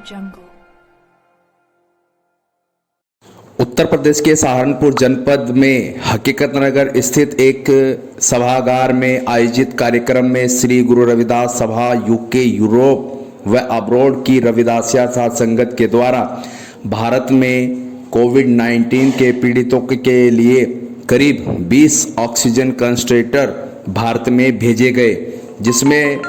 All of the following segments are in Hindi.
jungle. उत्तर प्रदेश के सहारनपुर जनपद में हकीकत नगर स्थित एक सभागार में आयोजित कार्यक्रम में श्री गुरु रविदास सभा यूके, यूरोप व अब्रॉड की रविदासिया साध संगत के द्वारा भारत में कोविड-19 के पीड़ितों के लिए करीब 20 ऑक्सीजन कंसंट्रेटर भारत में भेजे गए, जिसमें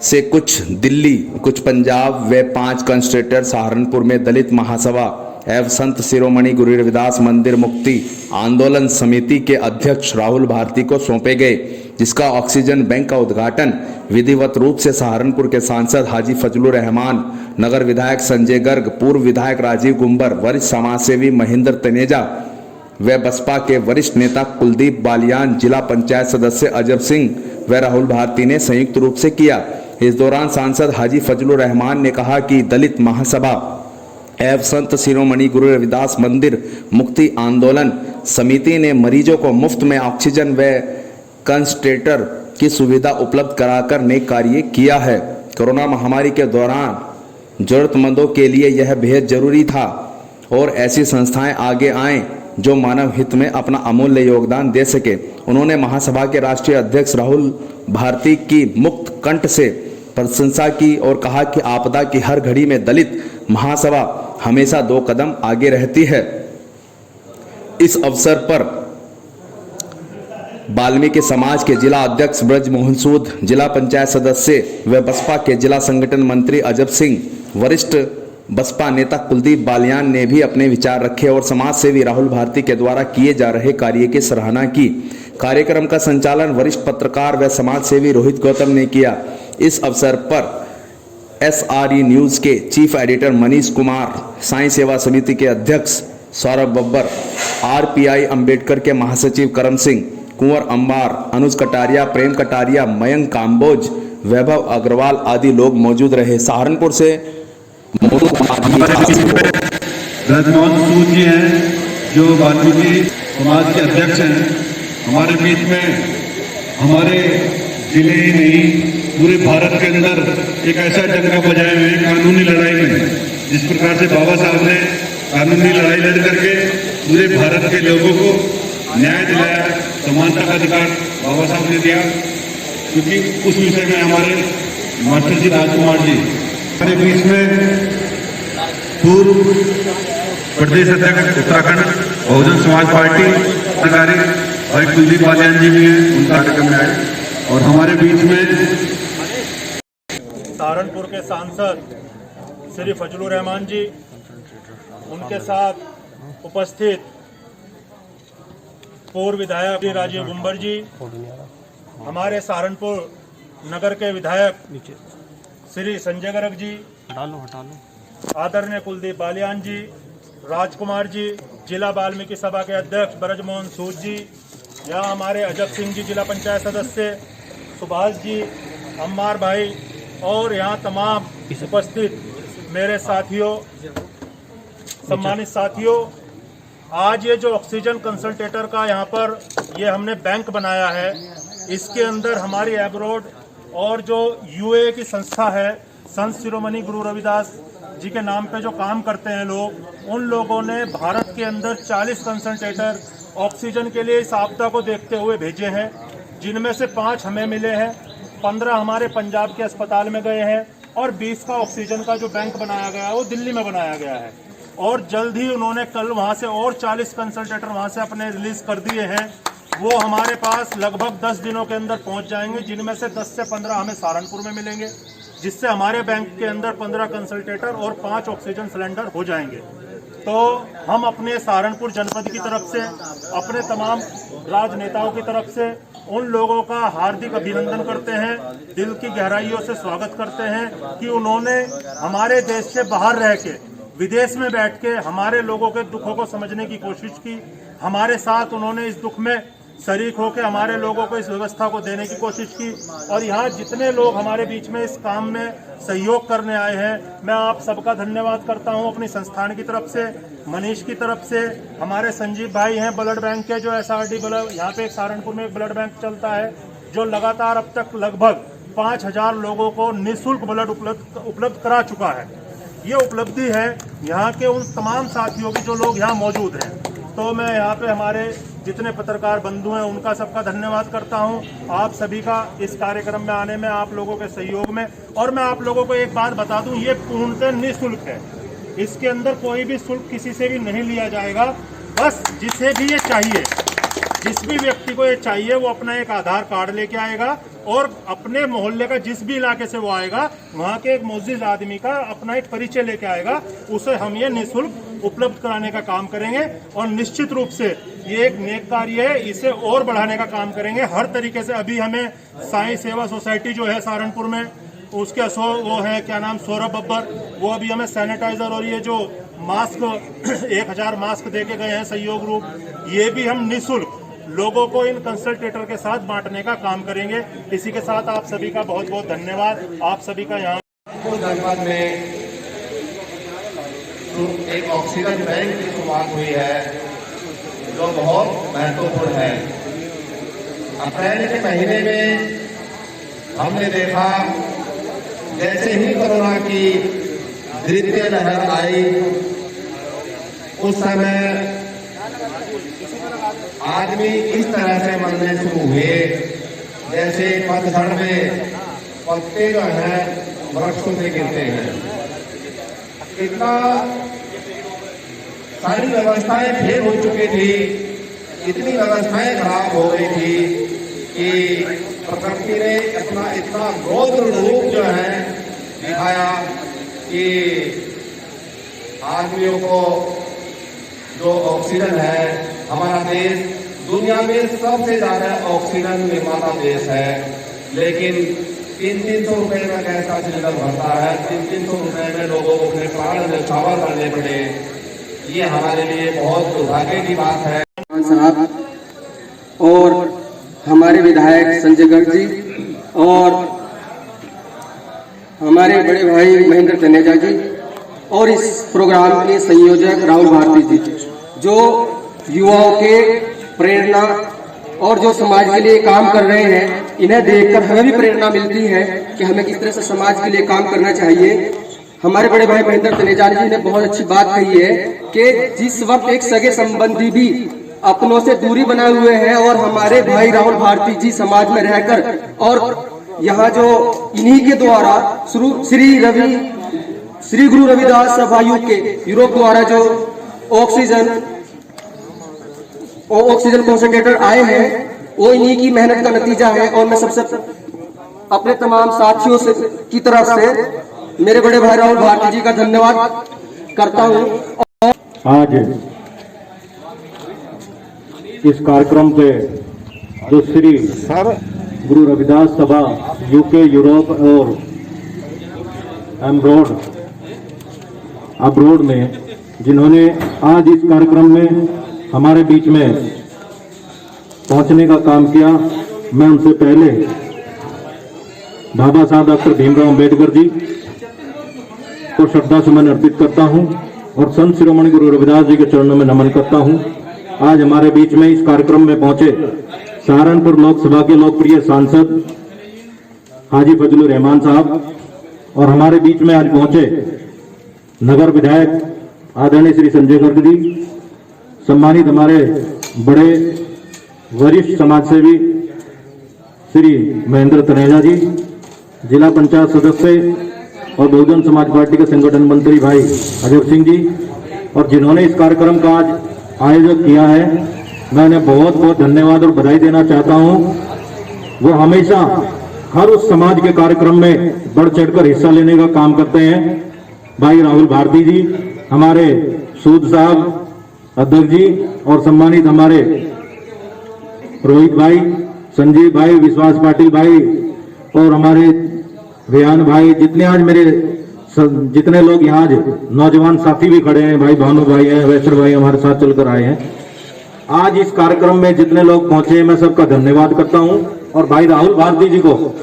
से कुछ दिल्ली, कुछ पंजाब व 5 कंसंट्रेटर सहारनपुर में दलित महासभा एवं संत शिरोमणि गुरु रविदास मंदिर मुक्ति आंदोलन समिति के अध्यक्ष राहुल भारती को सौंपे गए, जिसका ऑक्सीजन बैंक का उद्घाटन विधिवत रूप से सहारनपुर के सांसद हाजी फजलुर रहमान, नगर विधायक संजय गर्ग, पूर्व विधायक राजीव गुंबर, वरिष्ठ समाजसेवी महेंद्र तनेजा व बसपा के वरिष्ठ नेता कुलदीप बालियान, जिला पंचायत सदस्य अजब सिंह व राहुल भारती ने संयुक्त रूप से किया। इस दौरान सांसद हाजी फजलुर रहमान ने कहा कि दलित महासभा एवं संत शिरोमणि गुरु रविदास मंदिर मुक्ति आंदोलन समिति ने मरीजों को मुफ्त में ऑक्सीजन व कंसंट्रेटर की सुविधा उपलब्ध कराकर नेक कार्य किया है। कोरोना महामारी के दौरान जरूरतमंदों के लिए यह बेहद जरूरी था और ऐसी संस्थाएं आगे आएं जो मानव हित में अपना अमूल्य योगदान दे सके। उन्होंने महासभा के राष्ट्रीय अध्यक्ष राहुल भारती की मुक्त कंठ से प्रशंसा की और कहा कि आपदा की हर घड़ी में दलित महासभा हमेशा 2 कदम आगे रहती है। इस अवसर पर वाल्मीकि समाज के जिला अध्यक्ष ब्रज मोहन सूद, जिला पंचायत सदस्य व बसपा के जिला संगठन मंत्री अजब सिंह, वरिष्ठ बसपा नेता कुलदीप बालियान ने भी अपने विचार रखे और समाज सेवी राहुल भारती के द्वारा किए जा रहे कार्य की सराहना की। कार्यक्रम का संचालन वरिष्ठ पत्रकार व समाज सेवी रोहित गौतम ने किया। इस अवसर पर SRE न्यूज के चीफ एडिटर मनीष कुमार, साईं सेवा समिति के अध्यक्ष सौरभ बब्बर, RPI अंबेडकर के महासचिव करम सिंह, कुंवर अंबार, अनुज कटारिया, प्रेम कटारिया, मयंक काम्बोज, वैभव अग्रवाल आदि लोग मौजूद रहे। सहारनपुर से ब्रजमोहन सूद जी हैं जो वाल्मीकि समाज के अध्यक्ष हैं। हमारे बीच में हमारे जिले ही नहीं पूरे भारत के अंदर एक ऐसा डंका बजाए हुए कानूनी लड़ाई में, जिस प्रकार से बाबा साहब ने कानूनी लड़ाई लड़ करके पूरे भारत के लोगों को न्याय दिलाया, समानता का अधिकार बाबा साहब ने दिया। क्योंकि उस विषय में हमारे मास्टर जी राजकुमार जी हमारे बीच में पूर्व प्रदेश अध्यक्ष उत्तराखंड बहुजन समाज पार्टी अधिकारी भाई कुलदीप बालियान जी भी हैं, उन कार्यक्रम में आए। और हमारे बीच में सहारनपुर के सांसद श्री फजलुर रहमान जी, उनके साथ उपस्थित पूर्व विधायक श्री राजीव गुंबर जी, हमारे सहारनपुर नगर के विधायक श्री संजय गर्ग जी, आदरणीय कुलदीप बालियान जी, राजकुमार जी, जिला वाल्मीकि सभा के अध्यक्ष ब्रजमोहन सूद जी, यहाँ हमारे अजब सिंह जी जिला पंचायत सदस्य, सुभाष जी, अम्मार भाई और यहाँ तमाम उपस्थित मेरे साथियों, सम्मानित साथियों, आज ये जो ऑक्सीजन कंसंट्रेटर का यहाँ पर ये हमने बैंक बनाया है, इसके अंदर हमारी एब्रोड और जो UAE की संस्था है, संत शिरोमणि गुरु रविदास जी के नाम पे जो काम करते हैं लोग, उन लोगों ने भारत के अंदर 40 कंसंट्रेटर ऑक्सीजन के लिए इस आपदा को देखते हुए भेजे हैं, जिनमें से 5 हमें मिले हैं, 15 हमारे पंजाब के अस्पताल में गए हैं और 20 का ऑक्सीजन का जो बैंक बनाया गया है वो दिल्ली में बनाया गया है। और जल्द ही उन्होंने कल वहां से और 40 कंसंट्रेटर वहां से अपने रिलीज कर दिए हैं। वो हमारे पास लगभग 10 दिनों के अंदर पहुंच जाएंगे, जिनमें से 10 से 15 हमें सहारनपुर में मिलेंगे, जिससे हमारे बैंक के अंदर 15 कंसंट्रेटर और 5 ऑक्सीजन सिलेंडर हो जाएंगे। तो हम अपने सहारनपुर जनपद की तरफ से, अपने तमाम राजनेताओं की तरफ से उन लोगों का हार्दिक अभिनंदन करते हैं, दिल की गहराइयों से स्वागत करते हैं कि उन्होंने हमारे देश से बाहर रह के, विदेश में बैठ के हमारे लोगों के दुखों को समझने की कोशिश की। हमारे साथ उन्होंने इस दुख में शरीक होकर हमारे लोगों को इस व्यवस्था को देने की कोशिश की। और यहाँ जितने लोग हमारे बीच में इस काम में सहयोग करने आए हैं, मैं आप सबका धन्यवाद करता हूँ। अपनी संस्थान की तरफ से, मनीष की तरफ से, हमारे संजीव भाई हैं ब्लड बैंक के, जो SRD ब्लड, यहाँ पे एक सहारनपुर में एक ब्लड बैंक चलता है, जो लगातार अब तक लगभग 5000 लोगों को निःशुल्क ब्लड उपलब्ध करा चुका है। ये उपलब्धि है यहाँ के उन तमाम साथियों की जो लोग यहाँ मौजूद हैं। तो मैं यहाँ पे हमारे जितने पत्रकार बंधु हैं उनका सबका धन्यवाद करता हूँ, आप सभी का इस कार्यक्रम में आने में, आप लोगों के सहयोग में। और मैं आप लोगों को एक बात बता दूँ, ये पूर्णतः निःशुल्क है, इसके अंदर कोई भी शुल्क किसी से भी नहीं लिया जाएगा। बस जिसे भी ये चाहिए, जिस भी व्यक्ति को ये चाहिए, वो अपना एक आधार कार्ड लेके आएगा और अपने मोहल्ले का जिस भी इलाके से वो आएगा, वहाँ के एक मुअज्जिज आदमी का अपना एक परिचय लेके आएगा, उसे हम ये निःशुल्क उपलब्ध कराने का काम करेंगे। और निश्चित रूप से ये एक नेक कार्य है, इसे और बढ़ाने का काम करेंगे हर तरीके से। अभी हमें साईं सेवा सोसाइटी जो है सहारनपुर में, उसके वो है क्या नाम, सौरभ बब्बर, वो अभी हमें सैनिटाइजर और ये जो मास्क 1000 मास्क दे के गए हैं सहयोग रूप, ये भी हम निःशुल्क लोगों को इन कंसल्टेटर के साथ बांटने का काम करेंगे। इसी के साथ आप सभी का बहुत बहुत धन्यवाद। आप सभी का यहाँ जनपद में एक ऑक्सीजन बैंक की शुरुआत हुई है जो बहुत महत्वपूर्ण है। अप्रैल के महीने में हमने देखा जैसे ही कोरोना की द्वितीय लहर आई, उस समय आदमी इस तरह से मरने शुरू हुए जैसे पतझड़ में पत्ते जो है वृक्षों से गिरते हैं। इतना सारी व्यवस्थाएं फेल हो चुकी थी, इतनी व्यवस्थाएं खराब हो गई थी कि प्रकृति ने अपना इतना रौद्र रूप जो है दिखाया कि आदमियों को जो ऑक्सीजन है, हमारा देश दुनिया में सबसे ज्यादा ऑक्सीजन निर्माता देश है, लेकिन 300-300 रुपए में गैस का सिलेंडर भरता है, 300-300 रुपए में लोगों को अपने प्राण न्यौछावर करने पड़े। ये हमारे लिए बहुत दुर्भाग्य की बात है। साहब और हमारे विधायक संजय गर्ग जी और हमारे बड़े भाई महेंद्र तनेजा जी और इस प्रोग्राम के संयोजक राहुल भारती जी, जो युवाओं के प्रेरणा और जो समाज के लिए काम कर रहे हैं, इन्हें देखकर हमें भी प्रेरणा मिलती है कि हमें किस तरह से समाज के लिए काम करना चाहिए। हमारे बड़े भाई महेंद्र तनेजा जी ने बहुत अच्छी बात कही है कि जिस वक्त एक सगे संबंधी भी अपनों से दूरी बनाए हुए हैं और हमारे भाई राहुल भारती जी समाज में रहकर और यहाँ जो इन्हीं के द्वारा श्री गुरु रविदास सभा यूके यूरोप द्वारा जो ऑक्सीजन कंसंट्रेटर आए हैं, वो इन्हीं की मेहनत का नतीजा है। और मैं सबसे अपने तमाम साथियों से की तरफ से मेरे बड़े भाई राहुल भारती जी का धन्यवाद करता हूँ। आज इस कार्यक्रम पे जो श्री गुरु रविदास सभा यूके यूरोप और अब्रोड में जिन्होंने आज इस कार्यक्रम में हमारे बीच में पहुंचने का काम किया, मैं उनसे पहले बाबा साहब डॉक्टर भीमराव अंबेडकर जी को श्रद्धा सुमन अर्पित करता हूं और संत शिरोमणि गुरु रविदास जी के चरणों में नमन करता हूं। आज हमारे बीच में इस कार्यक्रम में पहुंचे सहारनपुर लोकसभा के लोकप्रिय सांसद हाजी फजलुर रहमान साहब और हमारे बीच में आज पहुंचे नगर विधायक आदरणीय श्री संजय गर्ग जी, सम्मानित हमारे बड़े वरिष्ठ समाजसेवी श्री महेंद्र तनेजा जी, जिला पंचायत सदस्य और बहुजन समाज पार्टी के संगठन मंत्री भाई अजय सिंह जी, और जिन्होंने इस कार्यक्रम का आज आयोजन किया है, मैं उन्हें बहुत बहुत धन्यवाद और बधाई देना चाहता हूं। वो हमेशा हर उस समाज के कार्यक्रम में बढ़ चढ़कर हिस्सा लेने का काम करते हैं। भाई राहुल भारती जी, हमारे सूद साहब अध्यक्ष जी और सम्मानित हमारे रोहित भाई, संजीव भाई, विश्वास पाटिल भाई और हमारे रेहान भाई, जितने आज मेरे जितने लोग यहाँ आज नौजवान साथी भी खड़े हैं, भाई भानु भाई हैं, वैश्वर भाई हमारे साथ चलकर आए हैं। आज इस कार्यक्रम में जितने लोग पहुंचे, मैं सबका धन्यवाद करता हूं और भाई राहुल भारती जी को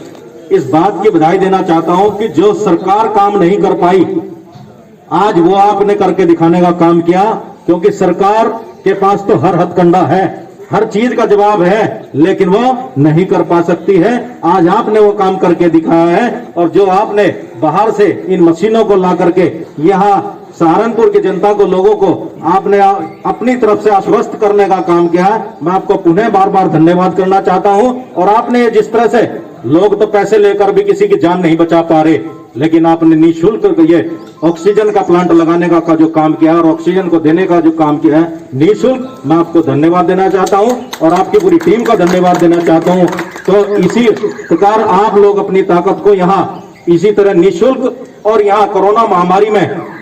इस बात की बधाई देना चाहता हूं कि जो सरकार काम नहीं कर पाई, आज वो आपने करके दिखाने का काम किया, क्योंकि सरकार के पास तो हर हथकंडा है, हर चीज का जवाब है, लेकिन वो नहीं कर पा सकती है। आज आपने वो काम करके दिखाया है और जो आपने बाहर से इन मशीनों को ला करके यहाँ सहारनपुर की जनता को, लोगों को आपने अपनी तरफ से आश्वस्त करने का काम किया है। मैं आपको पुनः बार बार धन्यवाद करना चाहता हूं। और आपने जिस तरह से, लोग तो पैसे लेकर भी किसी की जान नहीं बचा पा रहे, लेकिन आपने निःशुल्क ये ऑक्सीजन का प्लांट लगाने का जो काम किया और ऑक्सीजन को देने का जो काम किया है निःशुल्क, मैं आपको धन्यवाद देना चाहता हूं और आपकी पूरी टीम का धन्यवाद देना चाहता हूं। तो इसी प्रकार आप लोग अपनी ताकत को यहाँ इसी तरह निःशुल्क, और यहाँ कोरोना महामारी में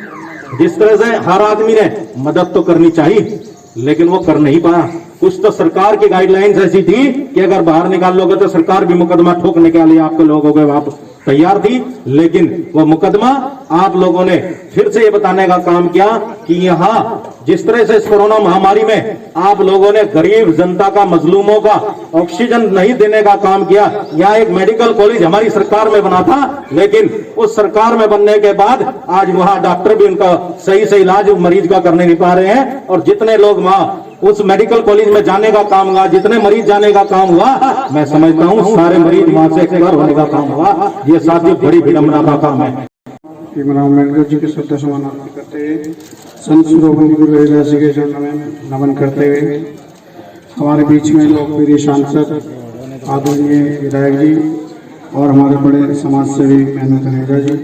जिस तरह से हर आदमी ने मदद तो करनी चाहिए, लेकिन वो कर नहीं पाया। कुछ तो सरकार की गाइडलाइंस ऐसी थी कि अगर बाहर निकाल लोगे तो सरकार भी मुकदमा ठोकने के लिए आपके लोगों के आप तैयार थी, लेकिन वो मुकदमा आप लोगों ने फिर से ये बताने का काम किया कि यहाँ जिस तरह से इस कोरोना महामारी में आप लोगों ने गरीब जनता का, मजलूमों का ऑक्सीजन नहीं देने का काम किया। यहाँ एक मेडिकल कॉलेज हमारी सरकार में बना था, लेकिन उस सरकार में बनने के बाद आज वहाँ डॉक्टर भी उनका सही से इलाज मरीज का करने नहीं पा रहे हैं। और जितने लोग वहाँ उस मेडिकल कॉलेज में जाने का काम हुआ, जितने मरीज जाने का काम हुआ, मैं समझता हूँ सारे मरीज वहां से कवर होने का काम हुआ। ये साथी बड़ी विडंबना का काम है। भीमराव अम्बेडकर जी के श्रद्धा सुमन अर्पित करते हुए, संत शिरोमणि गुरु रविदास जी के चरणों में नमन करते हुए, हमारे बीच में लोकप्रिय सांसद आदरणीय विधायक जी और हमारे बड़े समाज सेवी मेहनत तनेजा जी,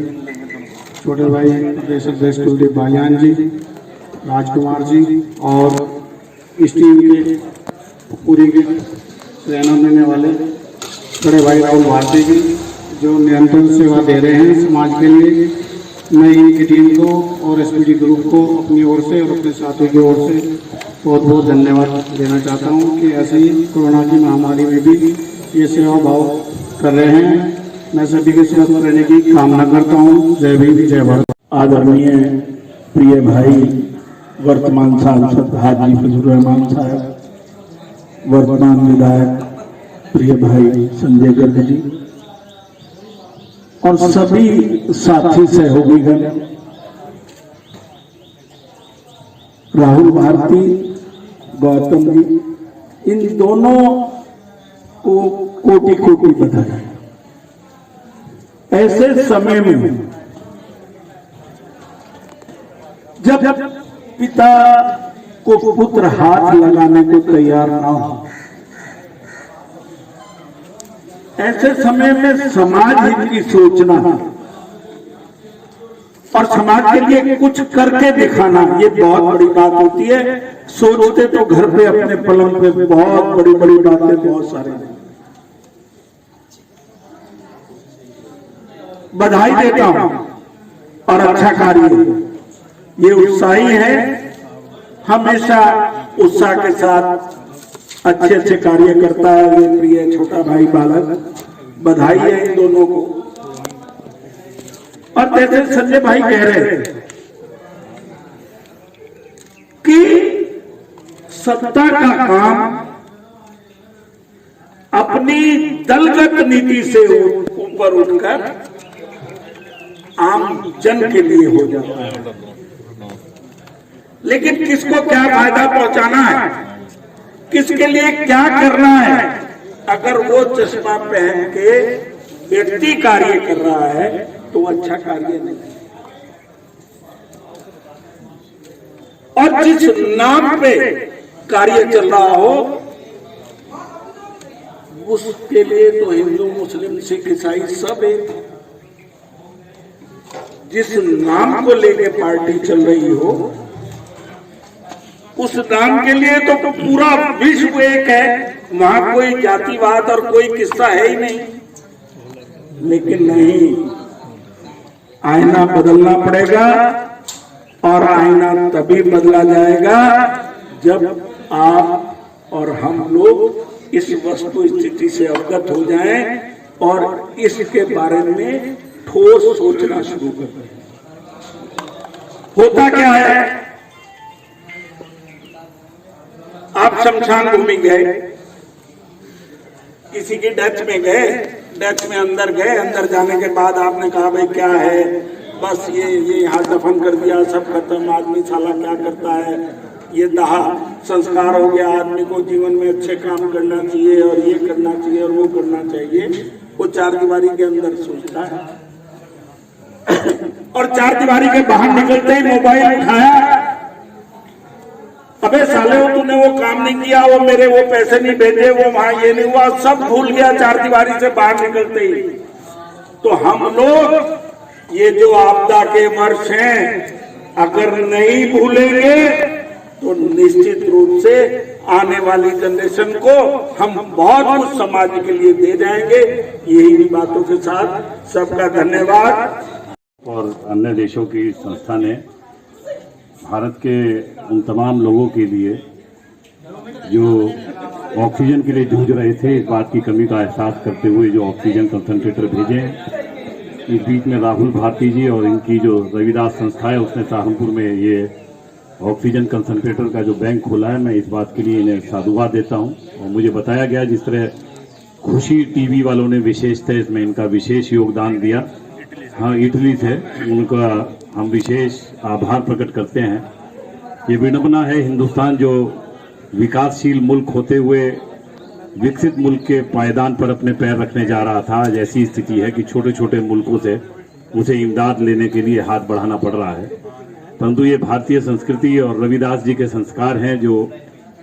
छोटे भाई प्रदेश अध्यक्ष कुलदीप भाईजान जी, राजकुमार जी और इस टीम के पूरी प्रेरणा देने वाले बड़े भाई राहुल भारती जी, जो निरंतर सेवा दे रहे हैं समाज के लिए। मैं इनकी टीम को और एसपीडी ग्रुप को अपनी ओर से और अपने साथियों की ओर से बहुत बहुत धन्यवाद देना चाहता हूं कि ऐसी कोरोना की महामारी में भी ये सेवा भाव कर रहे हैं। मैं सभी के स्वस्थ रहने की कामना करता हूं। जय भीम, जय भारत। आदरणीय प्रिय भाई वर्तमान सांसद हाजी फजलुर रहमान साहब, वर्तमान विधायक प्रिय भाई संजय गर्ग जी और सभी साथी सहयोगीगण, राहुल भारती, गौतम जी, इन दोनों को कोटि कोटि बधाई। ऐसे समय में जब पिता को पुत्र हाथ लगाने को तैयार ना हो, ऐसे समय में समाज हित की सोचना और समाज के लिए कुछ करके दिखाना, ये बहुत बड़ी बात होती है। सोचते तो घर पे अपने पलंग पे बहुत बड़ी बड़ी बातें बहुत सारे, बधाई देता हूं और अच्छा कार्य, ये उत्साही है, हमेशा उत्साह के साथ अच्छे अच्छे कार्य करता है ये प्रिय छोटा भाई बालक। बधाई है इन दोनों को। और जैसे संजय भाई कह रहे थे कि सत्ता का काम अपनी दलगत नीति से ऊपर उठकर आम जन के लिए हो जाता है, लेकिन किसको क्या फायदा पहुंचाना है, किसके लिए क्या करना है, अगर वो चश्मा पहन के व्यक्ति कार्य कर रहा है तो अच्छा कार्य नहीं। और जिस नाम पे कार्य चल रहा हो उसके लिए तो हिंदू मुस्लिम सिख ईसाई सब एक। जिस नाम को लेके पार्टी चल रही हो उस नाम के लिए तो पूरा विश्व एक है, वहां कोई जातिवाद और कोई किस्सा है ही नहीं। लेकिन नहीं, आईना बदलना पड़ेगा और आईना तभी बदला जाएगा जब आप और हम लोग इस वस्तु स्थिति से अवगत हो जाएं और इसके बारे में ठोस सोचना शुरू कर दें। होता क्या है, आप शमशान भूमि गए, किसी की डेथ में गए, डेथ में अंदर गए, अंदर जाने के बाद आपने कहा भाई क्या है, बस ये यहाँ दफन कर दिया, सब खत्म, आदमी साला क्या करता है, ये दहा संस्कार हो गया, आदमी को जीवन में अच्छे काम करना चाहिए और ये करना चाहिए और वो करना चाहिए, वो चार दीवारी के अंदर सोचता है। और चार दीवारी के बाहर निकलते ही मोबाइल उठाया, अबे साले हो तूने वो काम नहीं किया, वो मेरे वो पैसे नहीं भेजे, वो वहां ये नहीं हुआ, सब भूल गया चार दीवारी से बाहर निकलते ही। तो हम लोग ये जो आपदा के वर्ष हैं अगर नहीं भूलेंगे तो निश्चित रूप से आने वाली जनरेशन को हम बहुत कुछ समाज के लिए दे जाएंगे। यही बातों के साथ सबका धन्यवाद। और अन्य देशों की संस्था ने भारत के उन तमाम लोगों के लिए जो ऑक्सीजन के लिए जूझ रहे थे, इस बात की कमी का एहसास करते हुए जो ऑक्सीजन कंसंट्रेटर भेजे हैं। इस बीच में राहुल भारती जी और इनकी जो रविदास संस्था है उसने सहारनपुर में ये ऑक्सीजन कंसंट्रेटर का जो बैंक खोला है, मैं इस बात के लिए इन्हें साधुवाद देता हूं। और मुझे बताया गया जिस तरह खुशी टीवी वालों ने विशेषतः इसमें इनका विशेष योगदान दिया, हाँ इटली से, उनका हम विशेष आभार प्रकट करते हैं। ये विडंबना है, हिंदुस्तान जो विकासशील मुल्क होते हुए विकसित मुल्क के पायदान पर अपने पैर रखने जा रहा था, आज ऐसी स्थिति है कि छोटे छोटे मुल्कों से उसे इमदाद लेने के लिए हाथ बढ़ाना पड़ रहा है। परंतु ये भारतीय संस्कृति और रविदास जी के संस्कार हैं जो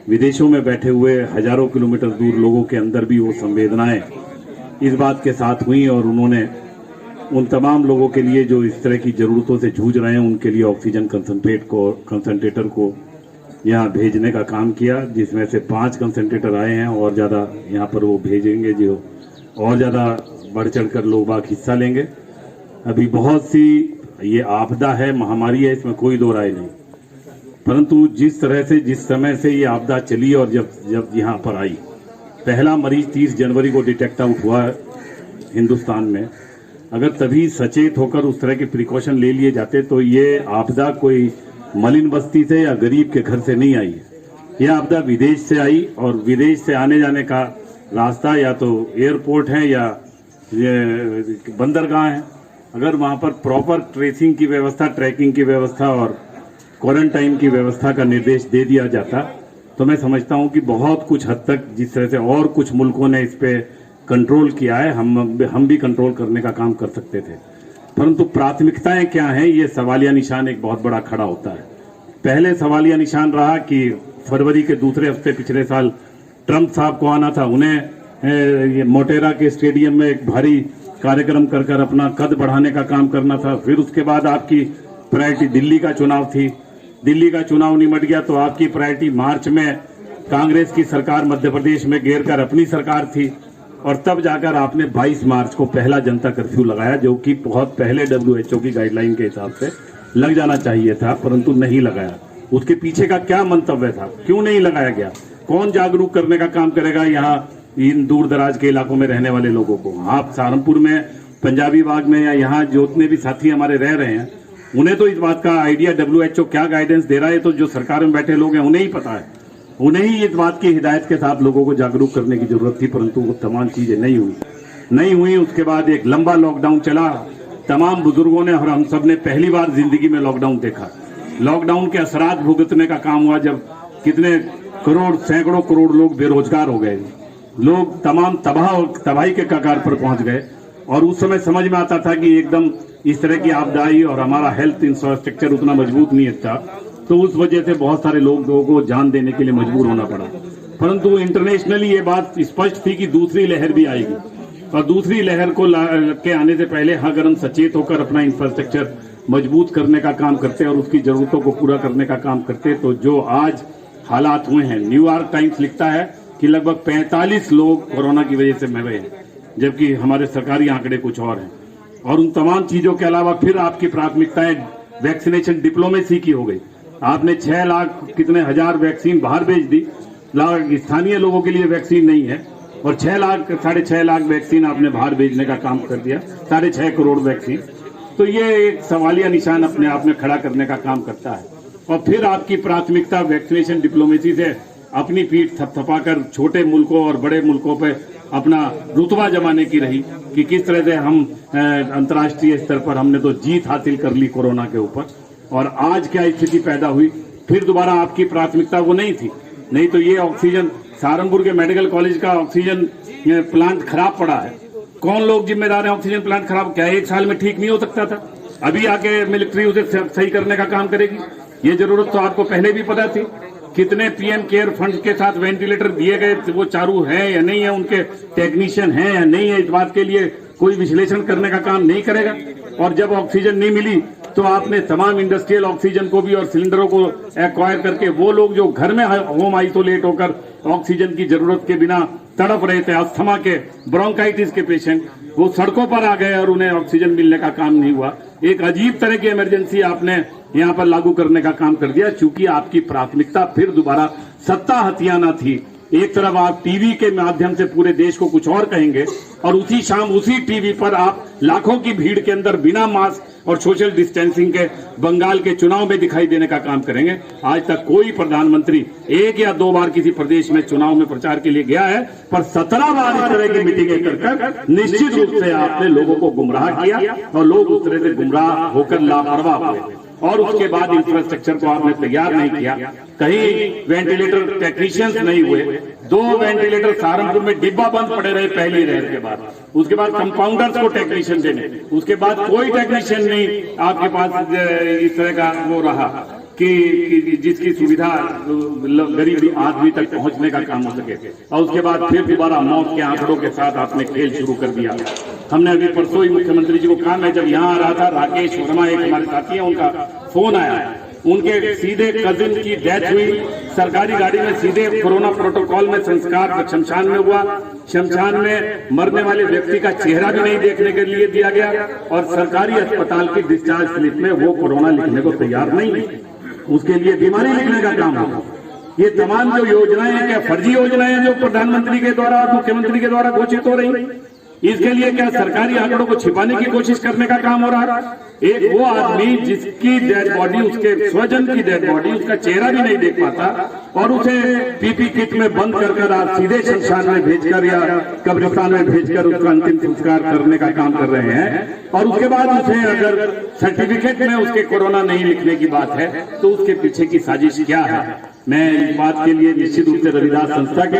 विदेशों में बैठे हुए हजारों किलोमीटर दूर लोगों के अंदर भी वो संवेदनाएं इस बात के साथ हुई और उन्होंने उन तमाम लोगों के लिए जो इस तरह की जरूरतों से जूझ रहे हैं उनके लिए ऑक्सीजन कंसंट्रेटर को यहाँ भेजने का काम किया, जिसमें से 5 कंसंट्रेटर आए हैं और ज़्यादा यहाँ पर वो भेजेंगे जो और ज़्यादा बढ़ चढ़ कर लोग बाग हिस्सा लेंगे। अभी बहुत सी ये आपदा है, महामारी है, इसमें कोई दो राय नहीं, परंतु जिस तरह से जिस समय से ये आपदा चली और जब यहाँ पर आई, पहला मरीज 30 जनवरी को डिटेक्ट आउट हुआ हिंदुस्तान में, अगर तभी सचेत होकर उस तरह के प्रिकॉशन ले लिए जाते तो ये आपदा कोई मलिन बस्ती से या गरीब के घर से नहीं आई है। यह आपदा विदेश से आई और विदेश से आने जाने का रास्ता या तो एयरपोर्ट है या बंदरगाह है। अगर वहाँ पर प्रॉपर ट्रेसिंग की व्यवस्था, ट्रैकिंग की व्यवस्था और क्वारंटाइन की व्यवस्था का निर्देश दे दिया जाता तो मैं समझता हूँ कि बहुत कुछ हद तक जिस तरह से और कुछ मुल्कों ने इस पे कंट्रोल किया है, हम भी कंट्रोल करने का काम कर सकते थे। परंतु प्राथमिकताएं क्या हैं, ये सवालिया निशान एक बहुत बड़ा खड़ा होता है। पहले सवालिया निशान रहा कि फरवरी के दूसरे हफ्ते पिछले साल ट्रंप साहब को आना था, उन्हें मोटेरा के स्टेडियम में एक भारी कार्यक्रम कर कर अपना कद बढ़ाने का काम करना था। फिर उसके बाद आपकी प्रायोरिटी दिल्ली का चुनाव थी, दिल्ली का चुनाव निमट गया तो आपकी प्रायोरिटी मार्च में कांग्रेस की सरकार मध्य प्रदेश में घेर कर अपनी सरकार थी और तब जाकर आपने 22 मार्च को पहला जनता कर्फ्यू लगाया, जो कि बहुत पहले WHO की गाइडलाइन के हिसाब से लग जाना चाहिए था, परंतु नहीं लगाया। उसके पीछे का क्या मंतव्य था, क्यों नहीं लगाया गया, कौन जागरूक करने का काम करेगा यहाँ इन दूर दराज के इलाकों में रहने वाले लोगों को। आप सहारनपुर में, पंजाबी बाग में या यहाँ जितने भी साथी हमारे रह रहे हैं, उन्हें तो इस बात का आइडिया WHO क्या गाइडेंस दे रहा है तो जो सरकार में बैठे लोग हैं उन्हें ही पता है, उन्हें ही इस बात की हिदायत के साथ लोगों को जागरूक करने की जरूरत थी, परंतु वो तमाम चीजें नहीं हुई। उसके बाद एक लंबा लॉकडाउन चला, तमाम बुजुर्गों ने और हम सब ने पहली बार जिंदगी में लॉकडाउन देखा। लॉकडाउन के असरात भुगतने का काम हुआ जब कितने करोड़, सैकड़ों करोड़ लोग बेरोजगार हो गए, लोग तमाम तबाही के कगार पर पहुंच गए और उस समय समझ में आता था कि एकदम इस तरह की आपदा आई और हमारा हेल्थ इंफ्रास्ट्रक्चर उतना मजबूत नहीं था, तो उस वजह से बहुत सारे लोगों को जान देने के लिए मजबूर होना पड़ा। परंतु इंटरनेशनली ये बात स्पष्ट थी कि दूसरी लहर भी आएगी और दूसरी लहर को के आने से पहले अगर हम सचेत होकर अपना इंफ्रास्ट्रक्चर मजबूत करने का काम करते और उसकी जरूरतों को पूरा करने का काम करते तो जो आज हालात हुए हैं, न्यूयॉर्क टाइम्स लिखता है कि लगभग 45 लोग कोरोना की वजह से मरे हैं, जबकि हमारे सरकारी आंकड़े कुछ और हैं। और उन तमाम चीजों के अलावा फिर आपकी प्राथमिकताएं वैक्सीनेशन डिप्लोमेसी की हो गई। आपने 6 लाख कितने हजार वैक्सीन बाहर भेज दी, स्थानीय लोगों के लिए वैक्सीन नहीं है, और 6 लाख 6.5 लाख वैक्सीन आपने बाहर भेजने का काम कर दिया, 6.5 करोड़ वैक्सीन। तो ये एक सवालिया निशान अपने आप में खड़ा करने का काम करता है। और फिर आपकी प्राथमिकता वैक्सीनेशन डिप्लोमेसी से अपनी पीठ थपथपाकर छोटे मुल्कों और बड़े मुल्कों पर अपना रुतबा जमाने की रही कि किस तरह से हम अंतर्राष्ट्रीय स्तर पर हमने तो जीत हासिल कर ली कोरोना के ऊपर। और आज क्या स्थिति पैदा हुई, फिर दोबारा आपकी प्राथमिकता वो नहीं थी। नहीं तो ये ऑक्सीजन, सहारनपुर के मेडिकल कॉलेज का ऑक्सीजन प्लांट खराब पड़ा है, कौन लोग जिम्मेदार है ऑक्सीजन प्लांट खराब? क्या 1 साल में ठीक नहीं हो सकता था? अभी आके मिलिट्री उसे सही करने का काम करेगी? ये जरूरत तो आपको पहले भी पता थी। कितने पीएम केयर फंड के साथ वेंटिलेटर दिए गए, वो चालू है या नहीं है, उनके टेक्नीशियन हैं या नहीं है, इस बात के लिए कोई विश्लेषण करने का काम नहीं करेगा। और जब ऑक्सीजन नहीं मिली तो आपने तमाम इंडस्ट्रियल ऑक्सीजन को भी और सिलेंडरों को एक्वायर करके वो लोग जो घर में होम आइसोलेट होकर ऑक्सीजन की जरूरत के बिना तड़प रहे थे, अस्थमा के, ब्रोंकाइटिस के पेशेंट, वो सड़कों पर आ गए और उन्हें ऑक्सीजन मिलने का काम नहीं हुआ। एक अजीब तरह की इमरजेंसी आपने यहाँ पर लागू करने का काम कर दिया, चूंकि आपकी प्राथमिकता फिर दोबारा सत्ता हथियाना थी। एक तरफ आप टीवी के माध्यम से पूरे देश को कुछ और कहेंगे और उसी शाम उसी टीवी पर आप लाखों की भीड़ के अंदर बिना मास्क और सोशल डिस्टेंसिंग के बंगाल के चुनाव में दिखाई देने का काम करेंगे। आज तक कोई प्रधानमंत्री 1 या 2 बार किसी प्रदेश में चुनाव में प्रचार के लिए गया है, पर 17 बार इस तरह की मीटिंगें कर निश्चित रूप से आपने लोगों को गुमराह किया और लोग उस तरह से गुमराह होकर लापरवाह हुए। और उसके बाद इंफ्रास्ट्रक्चर को आपने तैयार नहीं किया, कहीं वेंटिलेटर टेक्नीशियंस नहीं हुए। 2 वेंटिलेटर सहारनपुर में डिब्बा बंद पड़े रहे पहली लहर के बाद, उसके बाद कंपाउंडर्स को टेक्नीशियन देने, उसके बाद कोई टेक्नीशियन नहीं आपके पास इस तरह का वो रहा कि जिसकी सुविधा गरीब आदमी तक पहुंचने का काम हो सके। और उसके बाद फिर दोबारा मौत के आंकड़ों के साथ आपने खेल शुरू कर दिया। हमने अभी परसों ही मुख्यमंत्री जी को कहा, मैं जब यहाँ आ रहा था, राकेश वर्मा एक हमारे साथी हैं, उनका फोन आया, उनके सीधे कजिन की डेथ हुई, सरकारी गाड़ी में सीधे कोरोना प्रोटोकॉल में संस्कार शमशान में हुआ। शमशान में मरने वाले व्यक्ति का चेहरा भी नहीं देखने के लिए दिया गया और सरकारी अस्पताल की डिस्चार्ज स्लिप में वो कोरोना लिखने को तैयार नहीं है, उसके लिए बीमारी लिखने का काम होगा। ये तमाम जो योजनाएं हैं, क्या फर्जी योजनाएं हैं जो प्रधानमंत्री के द्वारा और मुख्यमंत्री के द्वारा घोषित हो रही? इसके लिए क्या सरकारी आंकड़ों को छिपाने की कोशिश करने का काम हो रहा है? एक वो आदमी जिसकी डेड बॉडी, उसके स्वजन की डेड बॉडी, उसका चेहरा भी नहीं देख पाता और उसे पीपी किट में बंद कर आप सीधे शमशान में भेजकर या कब्रिस्तान में भेजकर उसका अंतिम संस्कार करने का काम कर रहे हैं। और उसके बाद उसे अगर सर्टिफिकेट में उसके कोरोना नहीं लिखने की बात है तो उसके पीछे की साजिश क्या है? मैं इस बात के लिए निश्चित रूप से रविदास संस्था के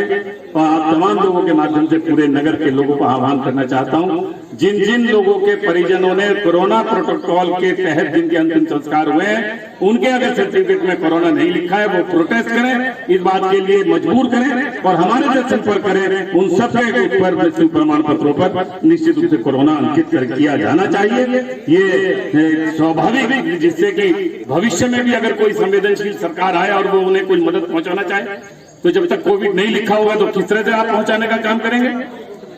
और आप तमाम लोगों के माध्यम से पूरे नगर के लोगों को आह्वान करना चाहता हूं, जिन जिन लोगों के परिजनों ने कोरोना प्रोटोकॉल के तहत जिनके अंतिम संस्कार हुए हैं, उनके अगर सर्टिफिकेट में कोरोना नहीं लिखा है वो प्रोटेस्ट करें, इस बात के लिए मजबूर करें और हमारे से संपर्क करें। उन सबके ऊपर मृत्यु प्रमाण पत्रों पर निश्चित रूप से कोरोना अंकित किया जाना चाहिए। ये स्वाभाविक, जिससे कि भविष्य में भी अगर कोई संवेदनशील सरकार आए और वो उन्हें कोई मदद पहुंचाना चाहे, तो जब तक कोविड नहीं लिखा होगा तो किस तरह से आप पहुंचाने का काम करेंगे?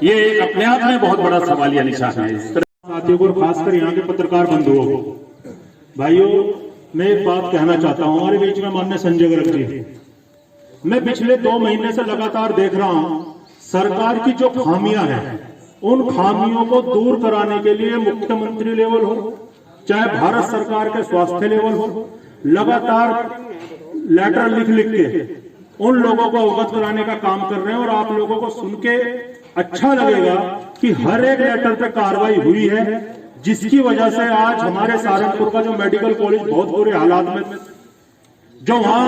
ये अपने आप में बहुत बड़ा सवालिया निशान है। इस तरह साथियों को, खासकर यहाँ के पत्रकार बंधुओं को, भाइयों, मैं एक बात कहना चाहता हूँ। हमारे बीच में माननीय संजय गर्ग जी, मैं पिछले 2 महीने से लगातार देख रहा हूँ सरकार की जो खामियां हैं, उन खामियों को दूर कराने के लिए मुख्यमंत्री लेवल हो चाहे भारत सरकार के स्वास्थ्य लेवल हो, लगातार लेटर लिख के उन लोगों को अवगत कराने का काम कर रहे हैं। और आप लोगों को सुन के अच्छा लगेगा कि हर एक लेटर पे कार्रवाई हुई है, जिसकी वजह से आज हमारे सहारनपुर का जो मेडिकल कॉलेज बहुत बुरे हालात में, जो वहां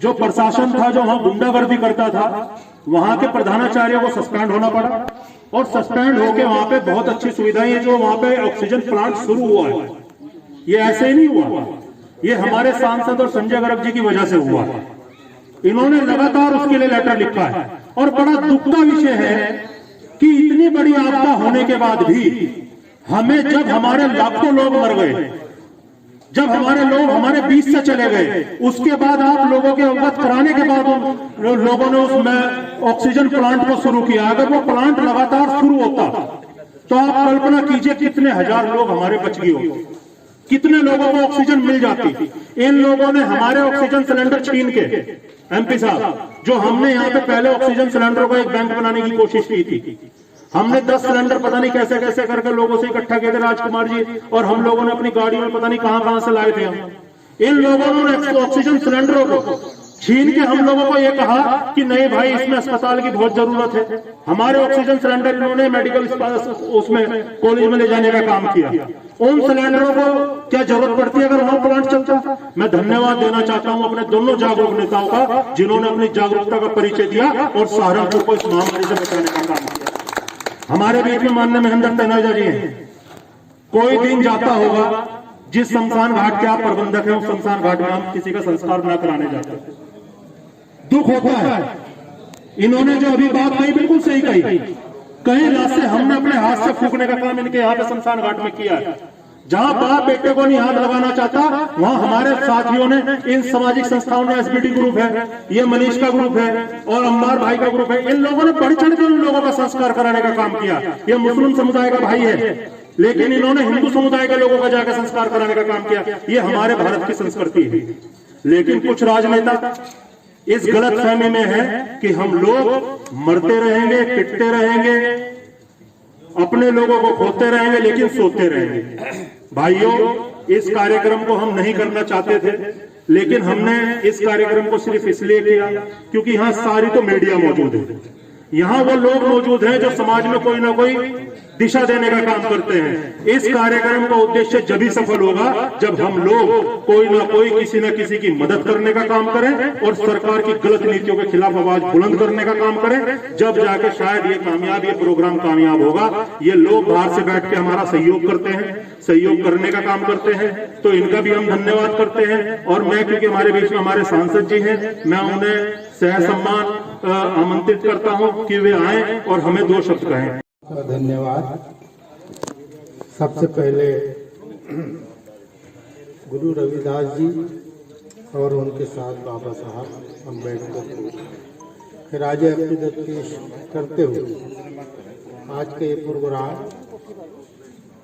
जो प्रशासन था, जो वहां गुंडागर्दी करता था, वहां के प्रधानाचार्य को सस्पेंड होना पड़ा और सस्पेंड होके वहां पे बहुत अच्छी सुविधाएं हैं। जो वहां पे ऑक्सीजन प्लांट शुरू हुआ है, ये ऐसे ही नहीं हुआ, ये हमारे सांसद और संजय गर्ग जी की वजह से हुआ है। इन्होंने लगातार उसके लिए लेटर लिखा है। और बड़ा दुख का विषय है कि इतनी बड़ी आपदा होने के बाद भी हमें, जब हमारे लाखों लोग मर गए, जब हमारे लोग हमारे बीच से चले गए, उसके बाद आप लोगों के अवगत कराने के बाद लोगों ने उसमें ऑक्सीजन प्लांट को शुरू किया। अगर वो प्लांट लगातार शुरू होता तो आप कल्पना कीजिए कितने हजार लोग हमारे बच गए होते, कितने लोगों को ऑक्सीजन मिल जाती। इन लोगों ने हमारे ऑक्सीजन सिलेंडर छीन के, एमपी साहब, जो हमने यहाँ पे पहले ऑक्सीजन सिलेंडर का एक बैंक बनाने की कोशिश की थी, हमने 10 सिलेंडर पता नहीं कैसे कैसे करके लोगों से इकट्ठा किए थे, राजकुमार जी और हम लोगों ने अपनी गाड़ी में पता नहीं कहां से लाए थे हम। इन लोगों ने ऑक्सीजन सिलेंडरों को छीन के हम लोगों को ये कहा कि नहीं भाई, इसमें अस्पताल की बहुत जरूरत है। हमारे ऑक्सीजन सिलेंडर इन्होंने मेडिकल उसमें कॉलेज में ले जाने का काम किया। उन सिलेंडरों को क्या जरूरत पड़ती है अगर वहां प्लांट चलता? मैं धन्यवाद देना चाहता हूं अपने दोनों जागरूक नेताओं का, जिन्होंने अपनी जागरूकता का परिचय दिया और सहारनपुर को इस महामारी से बचाने का काम किया। हमारे बीच में माननीय महेंद्र तनेजा जी हैं, कोई दिन जाता होगा जिस शमशान घाट के आप प्रबंधक हैं, उस शमशान घाट में हम किसी का संस्कार न कराने जाते। दुख होता है। इन्होंने जो अभी बात कही बिल्कुल सही कही। कई लाश से हमने अपने हाथ से फूकने का काम इनके यहाँ पे शमशान घाट में किया है। जहां बाप बेटे को नहीं हाथ लगाना चाहता, वहां हमारे साथियों ने, इन सामाजिक संस्थाओं ने, एसबीटी ग्रुप है, ये मनीष का ग्रुप है और अम्मार भाई का ग्रुप है, इन लोगों ने बढ़ चढ़ कर उन लोगों का संस्कार कराने का काम किया। ये मुस्लिम समुदाय का भाई है, लेकिन इन्होंने हिंदू समुदाय के लोगों का जाकर संस्कार कराने का काम किया। ये हमारे भारत की संस्कृति है। लेकिन कुछ राजनेता इस गलत फहमी में है कि हम लोग मरते रहेंगे, पिटते रहेंगे, अपने लोगों को खोते रहेंगे, लेकिन सोते रहेंगे। भाइयों, इस कार्यक्रम को हम नहीं करना चाहते थे, लेकिन हमने इस कार्यक्रम को सिर्फ इसलिए किया क्योंकि यहाँ सारी तो मीडिया मौजूद है। यहाँ वो लोग मौजूद हैं जो समाज में कोई ना कोई दिशा देने का काम करते हैं। इस कार्यक्रम का उद्देश्य जब ही सफल होगा जब हम लोग कोई ना कोई, किसी न किसी की मदद करने का काम करें और सरकार की गलत नीतियों के खिलाफ आवाज बुलंद करने का काम करें। जब जाकर शायद ये प्रोग्राम कामयाब होगा। ये लोग बाहर से बैठ के हमारा सहयोग करते हैं, सहयोग करने का काम करते हैं, तो इनका भी हम धन्यवाद करते हैं। और मैं, क्योंकि हमारे बीच में हमारे सांसद जी हैं, मैं उन्हें सह सम्मान आमंत्रित करता हूं कि वे आए और हमें 2 शब्द कहें। धन्यवाद। सबसे पहले गुरु रविदास जी और उनके साथ बाबा साहब अम्बेडकर को खिराजे अकीदत पेश करते हुए आज का ये प्रोग्राम,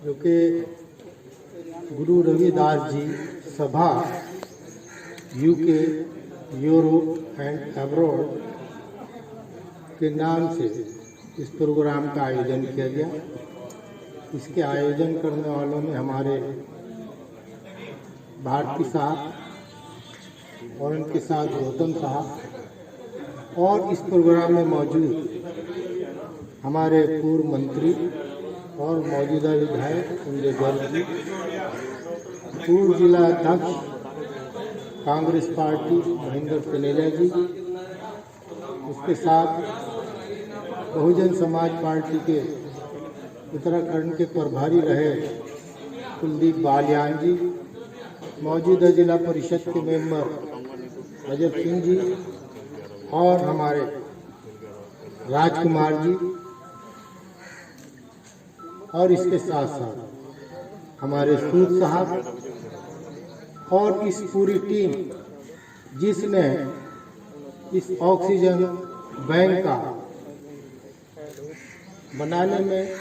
जो कि गुरु रविदास जी सभा यूके, यूरोप एंड अब्रॉड के नाम से इस प्रोग्राम का आयोजन किया गया। इसके आयोजन करने वालों में हमारे भारती साहब और उनके साथ गौतम साहब, और इस प्रोग्राम में मौजूद हमारे पूर्व मंत्री और मौजूदा विधायक संजय गर्ग जी, पूर्व जिला अध्यक्ष कांग्रेस पार्टी महेंद्र कनेजा जी, उसके साथ बहुजन समाज पार्टी के उत्तराखंड के प्रभारी रहे कुलदीप बालियान जी, मौजूदा जिला परिषद के मेंबर अजब सिंह जी और हमारे राजकुमार जी, और इसके साथ साथ हमारे सूद साहब और इस पूरी टीम जिसने इस ऑक्सीजन बैंक का बनाने में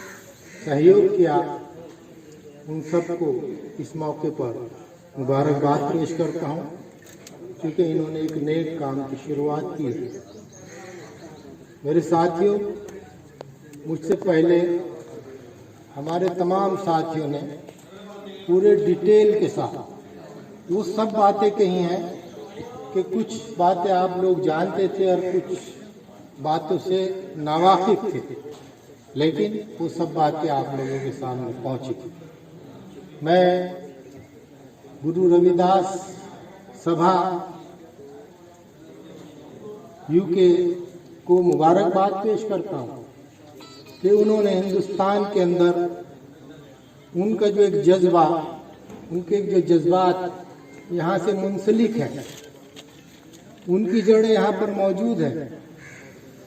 सहयोग किया, उन सबको इस मौके पर मुबारकबाद पेश करता हूं, क्योंकि इन्होंने एक नेक काम की शुरुआत की है। मेरे साथियों, मुझसे पहले हमारे तमाम साथियों ने पूरे डिटेल के साथ वो सब बातें कही हैं कि कुछ बातें आप लोग जानते थे और कुछ बातों से नावाकिफ थे, लेकिन वो सब बातें आप लोगों के सामने पहुंची थी। मैं गुरु रविदास सभा यूके को मुबारकबाद पेश करता हूं कि उन्होंने हिंदुस्तान के अंदर उनका जो एक जज्बा, उनके जो जज्बात यहाँ से मुंसलिक हैं, उनकी जड़ें यहाँ पर मौजूद हैं,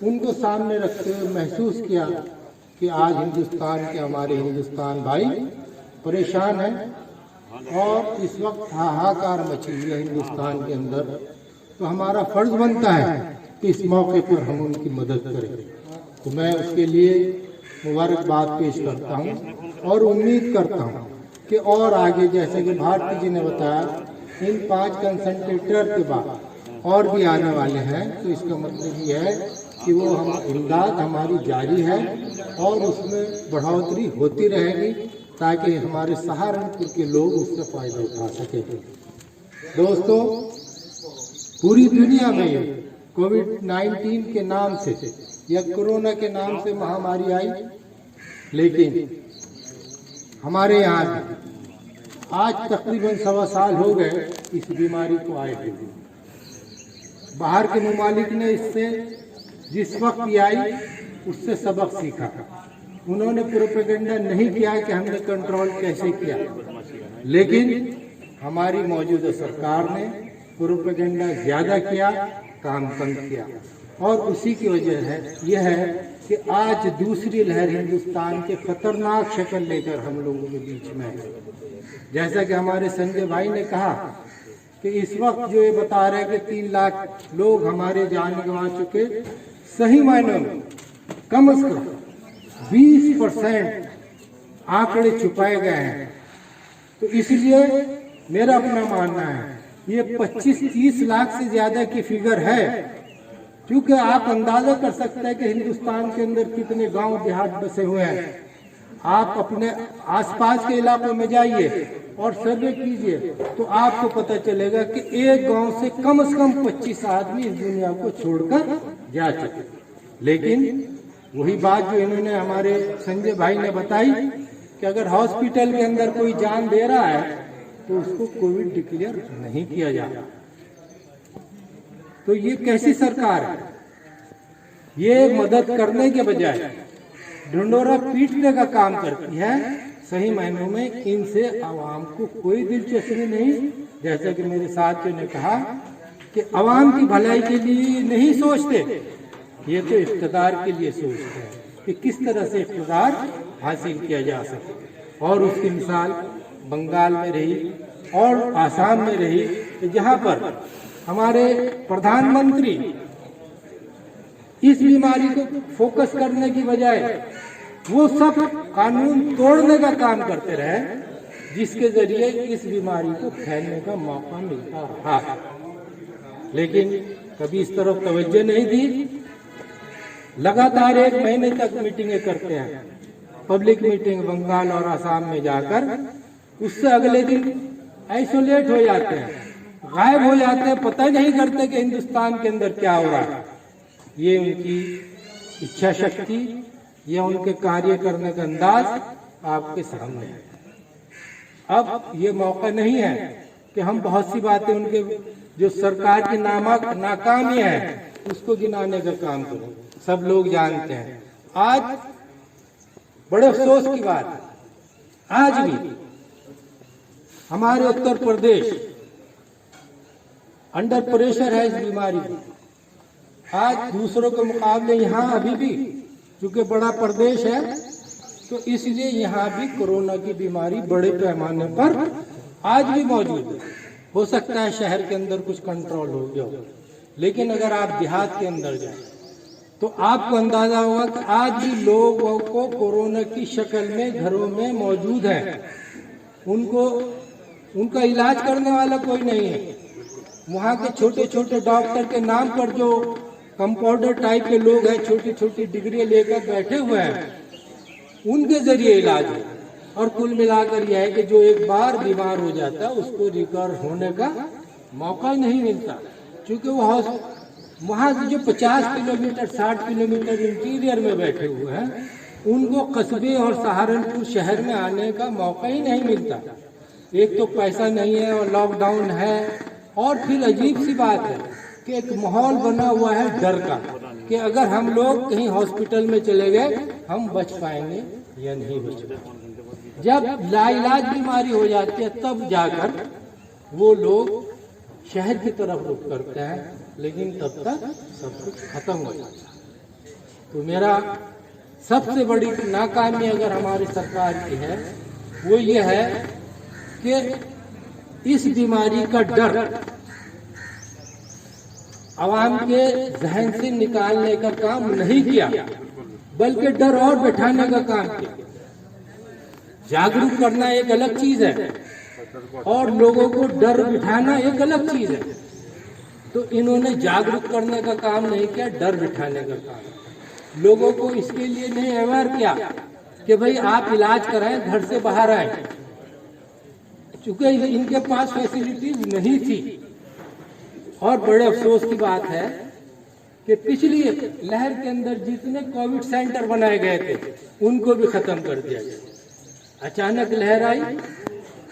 उनको सामने रखते हुए महसूस किया कि आज हिंदुस्तान के हमारे हिंदुस्तान भाई परेशान हैं और इस वक्त हाहाकार मची हुई है हिंदुस्तान के अंदर। तो हमारा फर्ज बनता है कि इस मौके पर हम उनकी मदद करें। तो मैं उसके लिए मुबारकबाद पेश करता हूं और उम्मीद करता हूं कि और आगे, जैसे कि भारती जी ने बताया, इन 5 कंसंट्रेटर के बाद और भी आने वाले हैं। तो इसका मतलब ये है कि वो हम इमदाद हमारी जारी है और उसमें बढ़ोतरी होती रहेगी, ताकि हमारे सहारनपुर के लोग उससे फ़ायदा उठा सकें। दोस्तों, पूरी दुनिया में कोविड-19 के नाम से या कोरोना के नाम से महामारी आई, लेकिन हमारे यहाँ आज तकरीबन 1.25 साल हो गए इस बीमारी को आए हुए। बाहर के ममालिक ने इससे जिस वक्त आई उससे सबक सीखा उन्होंने प्रोपेगेंडा नहीं किया कि हमने कंट्रोल कैसे किया, लेकिन हमारी मौजूदा सरकार ने प्रोपेगेंडा ज़्यादा किया, काम कम किया। और उसी की वजह है यह है कि आज दूसरी लहर हिंदुस्तान के खतरनाक शक्ल लेकर हम लोगों के बीच में है। जैसा कि हमारे संजय भाई ने कहा कि इस वक्त जो ये बता रहे हैं कि 3 लाख लोग हमारे जान गंवा चुके, सही मायनों में कम से कम 20% आंकड़े छुपाए गए हैं। तो इसलिए मेरा अपना मानना है ये 25-30 लाख से ज्यादा की फिगर है, क्योंकि आप अंदाजा कर सकते हैं कि हिंदुस्तान के अंदर कितने गांव देहात बसे हुए हैं। आप अपने आसपास के इलाकों में जाइए और सर्वे कीजिए तो आपको पता चलेगा कि एक गांव से कम 25 आदमी इस दुनिया को छोड़कर जा चुके। लेकिन वही बात जो इन्होंने हमारे संजय भाई ने बताई कि अगर हॉस्पिटल के अंदर कोई जान दे रहा है तो उसको कोविड डिक्लेयर नहीं किया जाता। तो ये कैसी सरकार है? ये मदद करने के बजाय ढिंढोरा पीटने का काम करती है। सही मायनों में इनसे आवाम को कोई दिलचस्पी नहीं। जैसा कि मेरे साथियों ने कहा कि आवाम की भलाई के लिए नहीं सोचते, ये तो इख्तिदार के लिए सोचते हैं कि किस तरह से इख्तिदार हासिल किया जा सके। और उसकी मिसाल बंगाल में रही और आसाम में रही, जहां पर हमारे प्रधानमंत्री इस बीमारी को फोकस करने की बजाय वो सब कानून तोड़ने का काम करते रहे, जिसके जरिए इस बीमारी को फैलने का मौका मिलता रहा। लेकिन कभी इस तरफ तवज्जो नहीं दी। लगातार 1 महीने तक मीटिंगें करते हैं, पब्लिक मीटिंग बंगाल और आसाम में जाकर, उससे अगले दिन आइसोलेट हो जाते हैं, गायब हो जाते हैं, पता नहीं करते कि हिंदुस्तान के अंदर क्या हो रहा है। ये उनकी इच्छा शक्ति या उनके कार्य करने का अंदाज आपके सामने है। अब ये मौका नहीं है कि हम बहुत सी बातें उनके जो सरकार की नाकामी है उसको गिनाने का काम करें। सब लोग जानते हैं। आज बड़े अफसोस की बात है, आज भी हमारे उत्तर प्रदेश अंडर प्रेशर है इस बीमारी में। आज दूसरों के मुकाबले यहाँ अभी भी क्योंकि बड़ा प्रदेश है तो इसलिए यहाँ भी कोरोना की बीमारी बड़े पैमाने पर आज भी मौजूद है। हो सकता है शहर के अंदर कुछ कंट्रोल हो गया हो, लेकिन अगर आप देहात के अंदर जाए तो आपको अंदाजा होगा कि आज भी लोगों को कोरोना की शक्ल में घरों में मौजूद है। उनका इलाज करने वाला कोई नहीं है। वहाँ के छोटे छोटे डॉक्टर के नाम पर जो कंपाउंडर टाइप के लोग हैं, छोटी छोटी डिग्री लेकर बैठे हुए हैं, उनके जरिए इलाज है। और कुल मिलाकर यह है कि जो एक बार बीमार हो जाता है उसको रिकवर होने का मौका ही नहीं मिलता, क्योंकि वो वहाँ से जो 50 किलोमीटर 60 किलोमीटर इंटीरियर में बैठे हुए हैं उनको कस्बे और सहारनपुर शहर में आने का मौका ही नहीं मिलता। एक तो पैसा नहीं है और लॉकडाउन है, और फिर अजीब सी बात है कि एक माहौल बना हुआ है डर का कि अगर हम लोग कहीं हॉस्पिटल में चले गए हम बच पाएंगे या नहीं बच पाएंगे। जब लाइलाज बीमारी हो जाती है तब जाकर वो लोग शहर की तरफ रुख करते हैं, लेकिन तब तक सब कुछ खत्म हो जाता है। तो मेरा सबसे बड़ी नाकामी अगर हमारी सरकार की है वो ये है कि इस बीमारी का डर आवाम के जहन से निकालने का काम नहीं किया, बल्कि डर और बैठाने का काम किया। जागरूक करना एक अलग चीज है और लोगों को डर बिठाना एक अलग चीज है। तो इन्होंने जागरूक करने का काम नहीं किया, डर बिठाने का काम। लोगों को इसके लिए नहीं अवेयर किया कि भाई आप इलाज कराएं, घर से बाहर आए, चूंकि इनके पास फैसिलिटीज नहीं थी। और बड़े अफसोस की बात है कि पिछली लहर के अंदर जितने कोविड सेंटर बनाए गए थे उनको भी खत्म कर दिया गया। अचानक लहर आई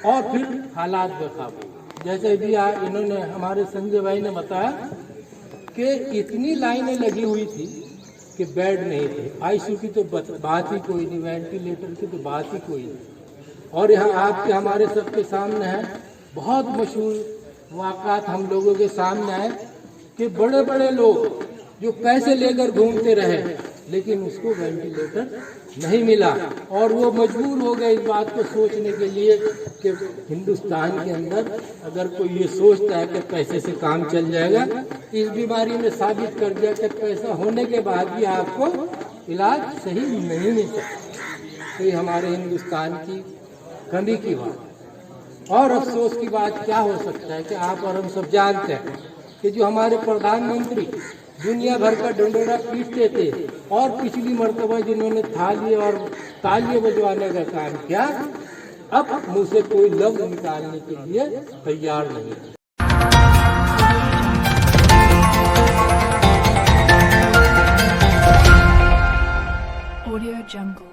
और फिर हालात बेकाबू। जैसे भी इन्होंने हमारे संजय भाई ने बताया कि इतनी लाइनें लगी हुई थी कि बेड नहीं थे। आईसीयू की तो बात ही कोई नहीं, वेंटिलेटर की तो बात ही कोई नहीं। और यहाँ आपके हमारे सबके सामने है बहुत मशहूर वाक़ात हम लोगों के सामने है कि बड़े बड़े लोग जो पैसे लेकर घूमते रहे लेकिन उसको वेंटिलेटर नहीं मिला और वो मजबूर हो गए इस बात को सोचने के लिए कि हिंदुस्तान के अंदर अगर कोई ये सोचता है कि पैसे से काम चल जाएगा, इस बीमारी में साबित कर दिया कि पैसा होने के बाद भी आपको इलाज सही नहीं मिल सकता। तो ये हमारे हिंदुस्तान की कमी की बात और अफसोस की बात क्या हो सकता है कि आप और हम सब जानते हैं कि जो हमारे प्रधानमंत्री दुनिया भर का डंडोरा पीटते थे और पिछली मर्तबा जिन्होंने थाली और तालियां बजवाने का काम किया, अब मुंह से कोई लफ्ज निकालने के लिए तैयार नहीं है। Audio Jungle।